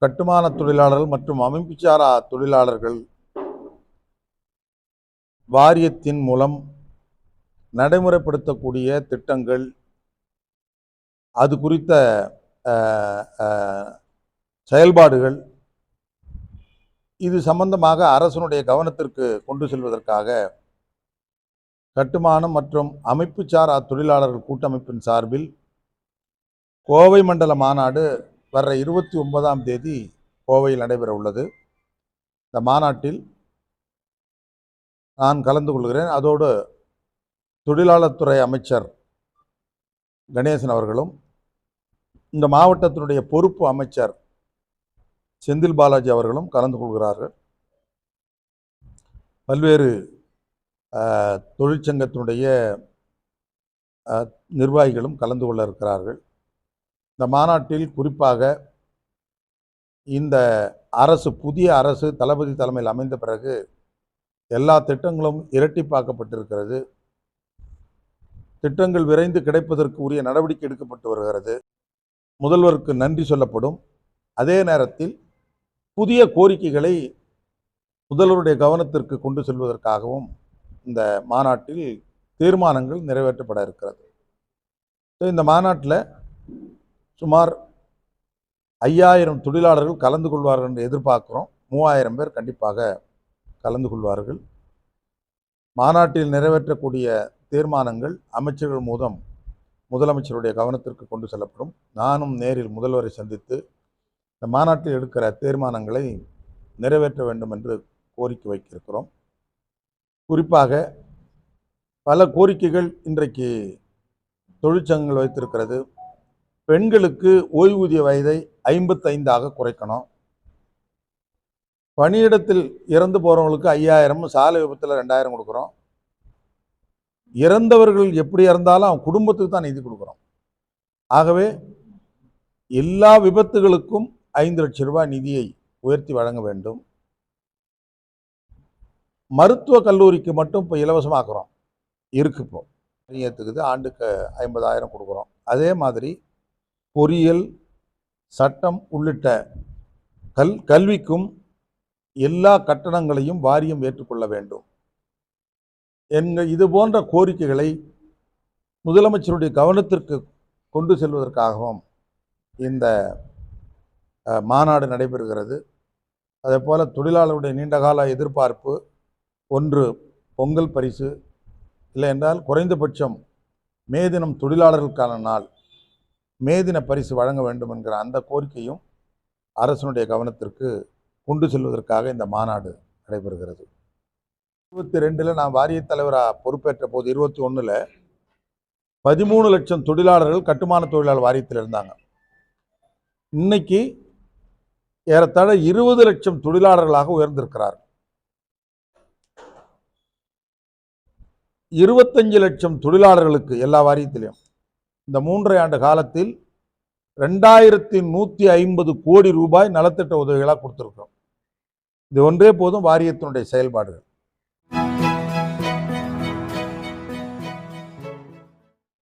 கட்டுமான தொழிலாளர்கள் மற்றும் அமைப்புச்சாரா தொழிலாளர்கள் வாரியத்தின் மூலம் நடைமுறைப்படுத்தக்கூடிய திட்டங்கள், அது குறித்த செயல்பாடுகள், இது சம்பந்தமாக அரசனுடைய கவனத்திற்கு கொண்டு செல்வதற்காக கட்டுமானம் மற்றும் அமைப்புச்சாரா தொழிலாளர்கள் கூட்டமைப்பின் சார்பில் கோவை மண்டல மாநாடு வர்ற 29ஆம் தேதி கோவையில் நடைபெற உள்ளது. இந்த மாநாட்டில் நான் கலந்து கொள்கிறேன். அதோடு தொழிலாளர் துறை அமைச்சர் கணேசன் அவர்களும், இந்த மாவட்டத்தினுடைய பொறுப்பு அமைச்சர் செந்தில் பாலாஜி அவர்களும் கலந்து கொள்கிறார்கள். பல்வேறு தொழிற்சங்கத்தினுடைய நிர்வாகிகளும் கலந்து கொள்ள இருக்கிறார்கள். இந்த மாநாட்டில் குறிப்பாக இந்த அரசு, புதிய அரசு தளபதி தலைமையில் அமைந்த பிறகு எல்லா திட்டங்களும் இரட்டிப்பாக்கப்பட்டிருக்கிறது. திட்டங்கள் விரைந்து கிடைப்பதற்கு உரிய நடவடிக்கை எடுக்கப்பட்டு வருகிறது. முதல்வருக்கு நன்றி சொல்லப்படும். அதே நேரத்தில் புதிய கோரிக்கைகளை முதல்வருடைய கவனத்திற்கு கொண்டு செல்வதற்காகவும் இந்த மாநாட்டில் தீர்மானங்கள் நிறைவேற்றப்பட இருக்கிறது. இந்த மாநாட்டில் சுமார் 5000 தொழிலாளர்கள் கலந்து கொள்வார்கள் என்று எதிர்பார்க்கிறோம். 3000 பேர் கண்டிப்பாக கலந்து கொள்வார்கள். மாநாட்டில் நிறைவேற்றக்கூடிய தீர்மானங்கள் அமைச்சர்கள் மூலம் முதலமைச்சருடைய கவனத்திற்கு கொண்டு செல்லப்படும். நானும் நேரில் முதல்வரை சந்தித்து இந்த மாநாட்டில் எடுக்கிற தீர்மானங்களை நிறைவேற்ற வேண்டும் என்று கோரிக்கை வைக்கிறோம். குறிப்பாக பல கோரிக்கைகள் இன்றைக்கு தொழிற்சங்கங்கள் வைத்திருக்கிறது. பெண்களுக்கு ஓய்வூதிய வயதை 55ஆக குறைக்கணும். பணியிடத்தில் இறந்து போகிறவங்களுக்கு 5000, சாலை விபத்தில் 2000 கொடுக்குறோம். இறந்தவர்கள் எப்படி இறந்தாலும் அவன் குடும்பத்துக்கு தான் நிதி கொடுக்குறோம். ஆகவே எல்லா விபத்துகளுக்கும் 5 லட்சம் ரூபாய் நிதியை உயர்த்தி வழங்க வேண்டும். மருத்துவக் கல்லூரிக்கு மட்டும் இப்போ இலவசமாக்குறோம். இருக்கு, இப்போ ஏற்றுக்குது, ஆண்டுக்கு 50,000 கொடுக்குறோம். அதே மாதிரி பொறியியல், சட்டம் உள்ளிட்ட கல்விக்கும் எல்லா கட்டணங்களையும் வாரியம் ஏற்றுக்கொள்ள வேண்டும். இது போன்ற கோரிக்கைகளை முதலமைச்சருடைய கவனத்திற்கு கொண்டு செல்வதற்காகவும் இந்த மாநாடு நடைபெறுகிறது. அதே போல் தொழிலாளருடைய நீண்டகால எதிர்பார்ப்பு, ஒன்று பொங்கல் பரிசு, இல்லை என்றால் குறைந்தபட்சம் மே தினம் தொழிலாளர்களுக்கான நாள், மே தின பரிசு வழங்க வேண்டும் என்கிற அந்த கோரிக்கையும் அரசனுடைய கவனத்திற்கு கொண்டு செல்வதற்காக இந்த மாநாடு நடைபெறுகிறது. 22 நான் வாரிய தலைவராக பொறுப்பேற்ற போது 21 13 லட்சம் தொழிலாளர்கள் கட்டுமான தொழிலாளர் வாரியத்தில் இருந்தாங்க. இன்னைக்கு ஏறத்தாழ 20 லட்சம் தொழிலாளர்களாக உயர்ந்திருக்கிறார்கள். 25 லட்சம் தொழிலாளர்களுக்கு எல்லா வாரியத்திலையும் இந்த 3.5 ஆண்டு காலத்தில் 2150 கோடி ரூபாய் நலத்திட்ட உதவிகளாக கொடுத்துருக்கிறோம். இது ஒன்றே போதும் வாரியத்தினுடைய செயல்பாடுகள்.